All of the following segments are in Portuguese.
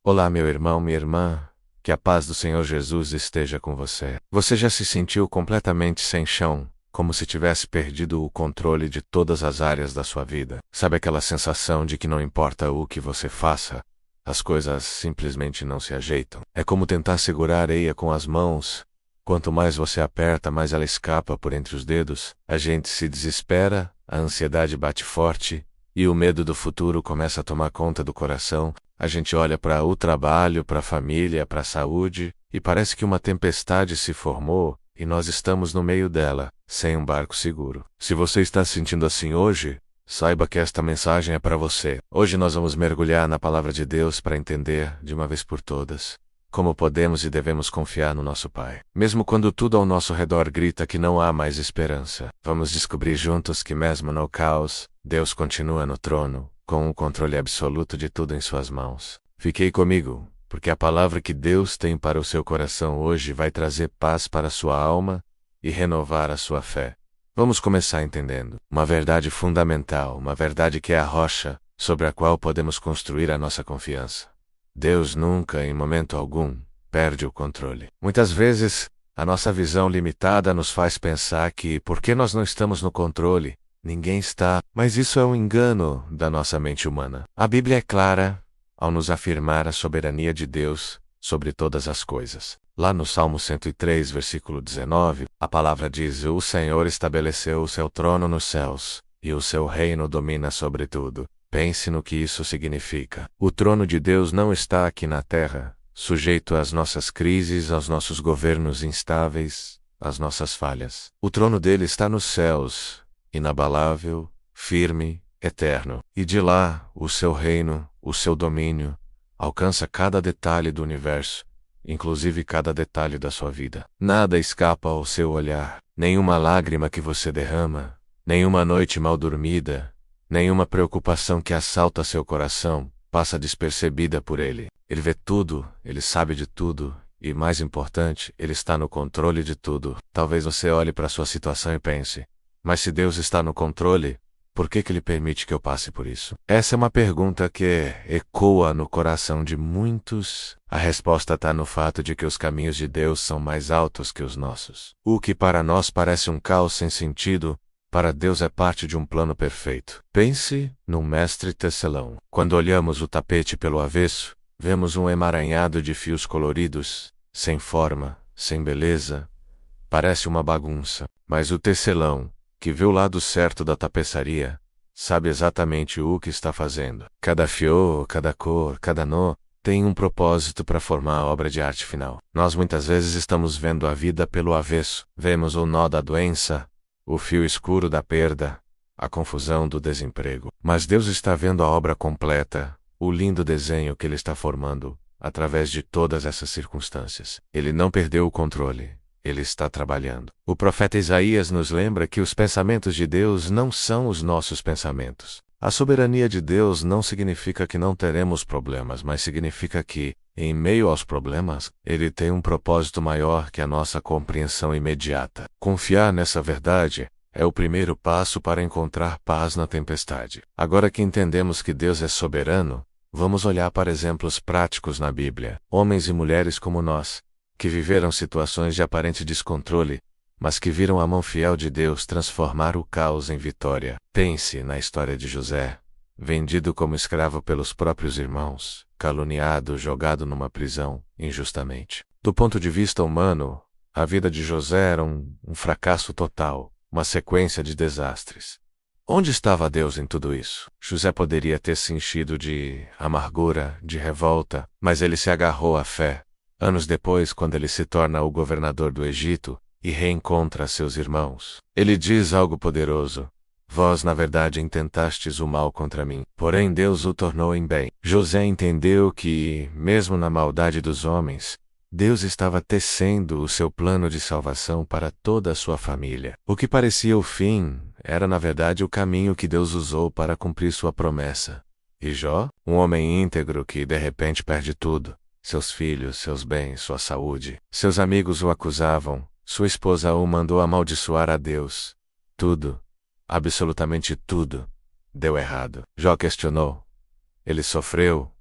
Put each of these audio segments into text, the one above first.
Olá, meu irmão, minha irmã. Que a paz do Senhor Jesus esteja com você. Você já se sentiu completamente sem chão, como se tivesse perdido o controle de todas as áreas da sua vida? Sabe aquela sensação de que não importa o que você faça, as coisas simplesmente não se ajeitam? É como tentar segurar areia com as mãos. Quanto mais você aperta, mais ela escapa por entre os dedos. A gente se desespera, a ansiedade bate forte, e o medo do futuro começa a tomar conta do coração. A gente olha para o trabalho, para a família, para a saúde, e parece que uma tempestade se formou, e nós estamos no meio dela, sem um barco seguro. Se você está se sentindo assim hoje, saiba que esta mensagem é para você. Hoje nós vamos mergulhar na palavra de Deus para entender, de uma vez por todas, como podemos e devemos confiar no nosso Pai. Mesmo quando tudo ao nosso redor grita que não há mais esperança, vamos descobrir juntos que mesmo no caos, Deus continua no trono, com o controle absoluto de tudo em suas mãos. Fiquei comigo, porque a palavra que Deus tem para o seu coração hoje vai trazer paz para a sua alma e renovar a sua fé. Vamos começar entendendo uma verdade fundamental, uma verdade que é a rocha sobre a qual podemos construir a nossa confiança. Deus nunca, em momento algum, perde o controle. Muitas vezes, a nossa visão limitada nos faz pensar que, porque nós não estamos no controle, ninguém está, mas isso é um engano da nossa mente humana. A Bíblia é clara ao nos afirmar a soberania de Deus sobre todas as coisas. Lá no Salmo 103, versículo 19, a palavra diz: "O Senhor estabeleceu o seu trono nos céus, e o seu reino domina sobre tudo." Pense no que isso significa. O trono de Deus não está aqui na terra, sujeito às nossas crises, aos nossos governos instáveis, às nossas falhas. O trono dele está nos céus, inabalável, firme, eterno. E de lá, o seu reino, o seu domínio, alcança cada detalhe do universo, inclusive cada detalhe da sua vida. Nada escapa ao seu olhar, nenhuma lágrima que você derrama, nenhuma noite mal dormida, nenhuma preocupação que assalta seu coração passa despercebida por ele. Ele vê tudo, ele sabe de tudo, e mais importante, ele está no controle de tudo. Talvez você olhe para sua situação e pense: mas se Deus está no controle, por que ele permite que eu passe por isso? Essa é uma pergunta que ecoa no coração de muitos. A resposta está no fato de que os caminhos de Deus são mais altos que os nossos. O que para nós parece um caos sem sentido, para Deus é parte de um plano perfeito. Pense num mestre tecelão. Quando olhamos o tapete pelo avesso, vemos um emaranhado de fios coloridos, sem forma, sem beleza. Parece uma bagunça. Mas o tecelão, que vê o lado certo da tapeçaria, sabe exatamente o que está fazendo. Cada fio, cada cor, cada nó tem um propósito para formar a obra de arte final. Nós muitas vezes estamos vendo a vida pelo avesso. Vemos o nó da doença, o fio escuro da perda, a confusão do desemprego. Mas Deus está vendo a obra completa, o lindo desenho que Ele está formando, através de todas essas circunstâncias. Ele não perdeu o controle. Ele está trabalhando. O profeta Isaías nos lembra que os pensamentos de Deus não são os nossos pensamentos. A soberania de Deus não significa que não teremos problemas, mas significa que, em meio aos problemas, Ele tem um propósito maior que a nossa compreensão imediata. Confiar nessa verdade é o primeiro passo para encontrar paz na tempestade. Agora que entendemos que Deus é soberano, vamos olhar para exemplos práticos na Bíblia. Homens e mulheres como nós, que viveram situações de aparente descontrole, mas que viram a mão fiel de Deus transformar o caos em vitória. Pense na história de José, vendido como escravo pelos próprios irmãos, caluniado, jogado numa prisão, injustamente. Do ponto de vista humano, a vida de José era um fracasso total, uma sequência de desastres. Onde estava Deus em tudo isso? José poderia ter se enchido de amargura, de revolta, mas ele se agarrou à fé. Anos depois, quando ele se torna o governador do Egito e reencontra seus irmãos, ele diz algo poderoso: "Vós, na verdade, intentastes o mal contra mim, porém Deus o tornou em bem." José entendeu que, mesmo na maldade dos homens, Deus estava tecendo o seu plano de salvação para toda a sua família. O que parecia o fim era, na verdade, o caminho que Deus usou para cumprir sua promessa. E Jó, um homem íntegro que de repente perde tudo: seus filhos, seus bens, sua saúde. Seus amigos o acusavam, sua esposa o mandou amaldiçoar a Deus. Tudo, absolutamente tudo, deu errado. Jó questionou. Ele sofreu,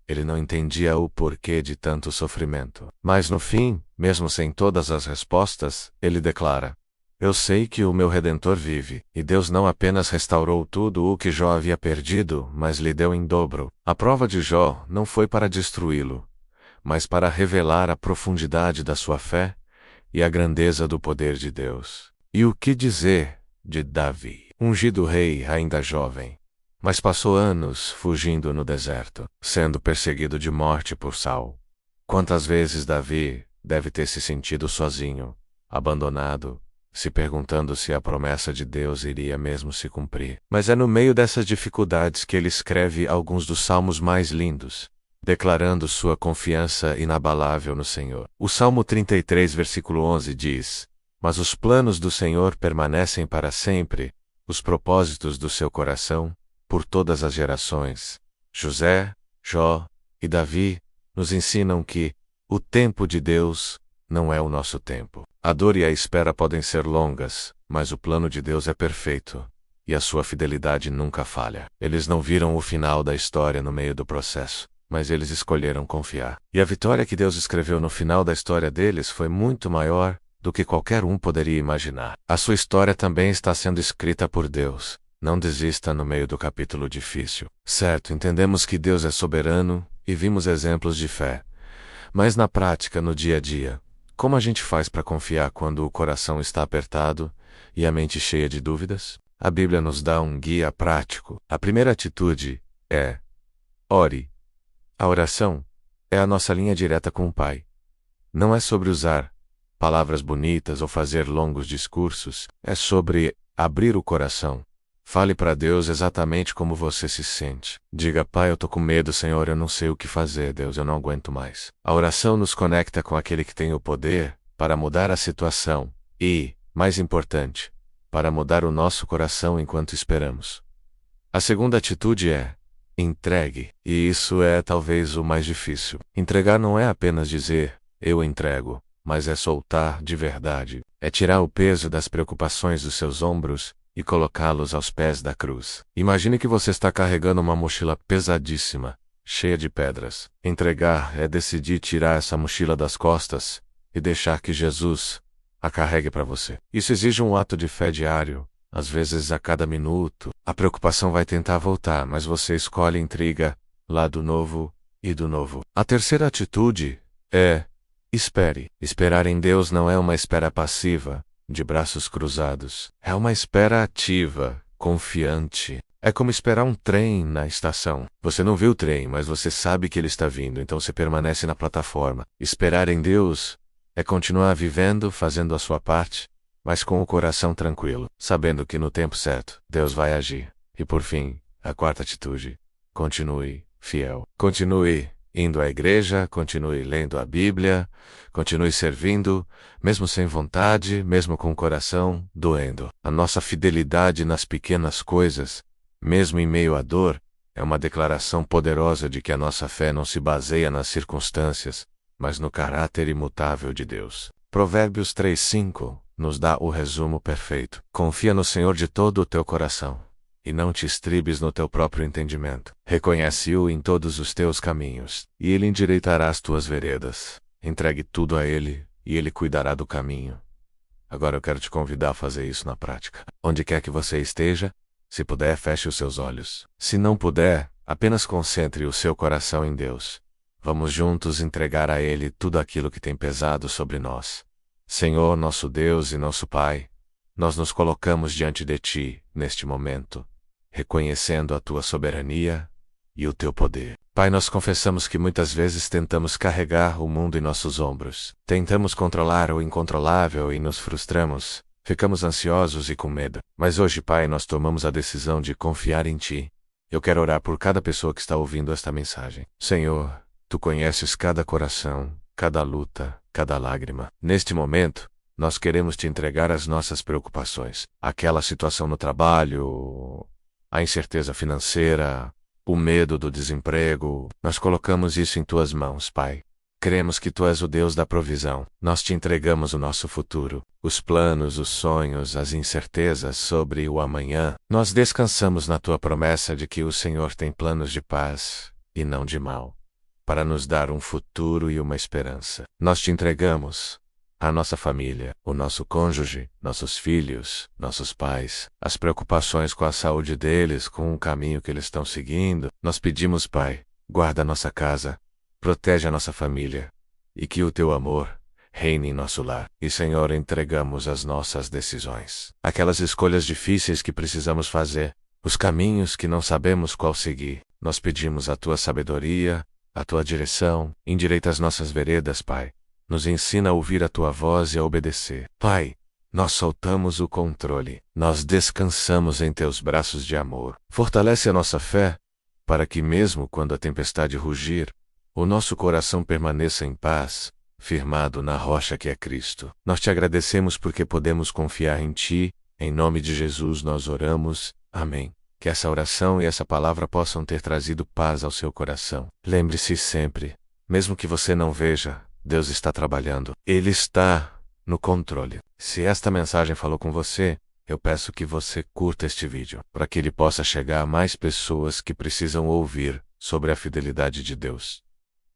Ele não entendia o porquê de tanto sofrimento. Mas no fim, mesmo sem todas as respostas, ele declara: Eu sei que o meu Redentor vive, e Deus não apenas restaurou tudo o que Jó havia perdido, mas lhe deu em dobro. A prova de Jó não foi para destruí-lo, mas para revelar a profundidade da sua fé e a grandeza do poder de Deus. E o que dizer de Davi, ungido rei ainda jovem, mas passou anos fugindo no deserto, sendo perseguido de morte por Saul. Quantas vezes Davi deve ter se sentido sozinho, abandonado, se perguntando se a promessa de Deus iria mesmo se cumprir. Mas é no meio dessas dificuldades que ele escreve alguns dos salmos mais lindos, declarando sua confiança inabalável no Senhor. O Salmo 33, versículo 11 diz: Mas os planos do Senhor permanecem para sempre, os propósitos do seu coração, por todas as gerações. José, Jó e Davi nos ensinam que o tempo de Deus não é o nosso tempo. A dor e a espera podem ser longas, mas o plano de Deus é perfeito, e a sua fidelidade nunca falha. Eles não viram o final da história no meio do processo, mas eles escolheram confiar. E a vitória que Deus escreveu no final da história deles foi muito maior do que qualquer um poderia imaginar. A sua história também está sendo escrita por Deus. Não desista no meio do capítulo difícil. Certo, entendemos que Deus é soberano e vimos exemplos de fé. Mas na prática, no dia a dia, como a gente faz para confiar quando o coração está apertado e a mente cheia de dúvidas? A Bíblia nos dá um guia prático. A primeira atitude é: ore. A oração é a nossa linha direta com o Pai. Não é sobre usar palavras bonitas ou fazer longos discursos, é sobre abrir o coração. Fale para Deus exatamente como você se sente. Diga: Pai, eu tô com medo, Senhor, eu não sei o que fazer, Deus, eu não aguento mais. A oração nos conecta com aquele que tem o poder para mudar a situação e, mais importante, para mudar o nosso coração enquanto esperamos. A segunda atitude é: entregue. E isso é talvez o mais difícil. Entregar não é apenas dizer, eu entrego, mas é soltar de verdade. É tirar o peso das preocupações dos seus ombros e colocá-los aos pés da cruz. Imagine que você está carregando uma mochila pesadíssima, cheia de pedras. Entregar é decidir tirar essa mochila das costas e deixar que Jesus a carregue para você. Isso exige um ato de fé diário. Às vezes, a cada minuto, a preocupação vai tentar voltar, mas você escolhe intriga, lado novo e do novo. A terceira atitude é: espere. Esperar em Deus não é uma espera passiva, de braços cruzados. É uma espera ativa, confiante. É como esperar um trem na estação. Você não viu o trem, mas você sabe que ele está vindo, então você permanece na plataforma. Esperar em Deus é continuar vivendo, fazendo a sua parte, mas com o coração tranquilo, sabendo que no tempo certo, Deus vai agir. E por fim, a quarta atitude: continue fiel. Continue indo à igreja, continue lendo a Bíblia, continue servindo, mesmo sem vontade, mesmo com o coração doendo. A nossa fidelidade nas pequenas coisas, mesmo em meio à dor, é uma declaração poderosa de que a nossa fé não se baseia nas circunstâncias, mas no caráter imutável de Deus. Provérbios 3:5 nos dá o resumo perfeito. Confia no Senhor de todo o teu coração, e não te estribes no teu próprio entendimento. Reconhece-o em todos os teus caminhos, e ele endireitará as tuas veredas. Entregue tudo a ele, e ele cuidará do caminho. Agora eu quero te convidar a fazer isso na prática. Onde quer que você esteja, se puder, feche os seus olhos. Se não puder, apenas concentre o seu coração em Deus. Vamos juntos entregar a Ele tudo aquilo que tem pesado sobre nós. Senhor, nosso Deus e nosso Pai, nós nos colocamos diante de Ti, neste momento, reconhecendo a Tua soberania e o Teu poder. Pai, nós confessamos que muitas vezes tentamos carregar o mundo em nossos ombros. Tentamos controlar o incontrolável e nos frustramos. Ficamos ansiosos e com medo. Mas hoje, Pai, nós tomamos a decisão de confiar em Ti. Eu quero orar por cada pessoa que está ouvindo esta mensagem. Senhor, Tu conheces cada coração, cada luta, cada lágrima. Neste momento, nós queremos Te entregar as nossas preocupações. Aquela situação no trabalho, a incerteza financeira, o medo do desemprego. Nós colocamos isso em Tuas mãos, Pai. Cremos que Tu és o Deus da provisão. Nós Te entregamos o nosso futuro, os planos, os sonhos, as incertezas sobre o amanhã. Nós descansamos na Tua promessa de que o Senhor tem planos de paz e não de mal. para nos dar um futuro e uma esperança. Nós te entregamos a nossa família, o nosso cônjuge, nossos filhos, nossos pais, as preocupações com a saúde deles, com o caminho que eles estão seguindo. Nós pedimos, Pai, guarda a nossa casa, protege a nossa família, e que o teu amor reine em nosso lar. E, Senhor, entregamos as nossas decisões, aquelas escolhas difíceis que precisamos fazer, os caminhos que não sabemos qual seguir. Nós pedimos a tua sabedoria, a tua direção, endireita as nossas veredas, Pai. Nos ensina a ouvir a tua voz e a obedecer. Pai, nós soltamos o controle. Nós descansamos em teus braços de amor. Fortalece a nossa fé, para que mesmo quando a tempestade rugir, o nosso coração permaneça em paz, firmado na rocha que é Cristo. Nós te agradecemos porque podemos confiar em ti. Em nome de Jesus nós oramos. Amém. Que essa oração e essa palavra possam ter trazido paz ao seu coração. Lembre-se sempre, mesmo que você não veja, Deus está trabalhando. Ele está no controle. Se esta mensagem falou com você, eu peço que você curta este vídeo, para que ele possa chegar a mais pessoas que precisam ouvir sobre a fidelidade de Deus.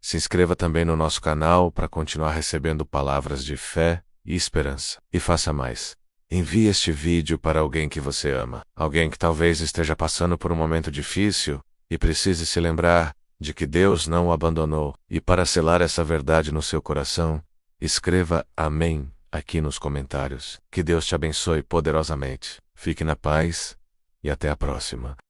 Se inscreva também no nosso canal para continuar recebendo palavras de fé e esperança. E faça mais. Envie este vídeo para alguém que você ama, alguém que talvez esteja passando por um momento difícil e precise se lembrar de que Deus não o abandonou. E para selar essa verdade no seu coração, escreva Amém aqui nos comentários. Que Deus te abençoe poderosamente. Fique na paz e até a próxima.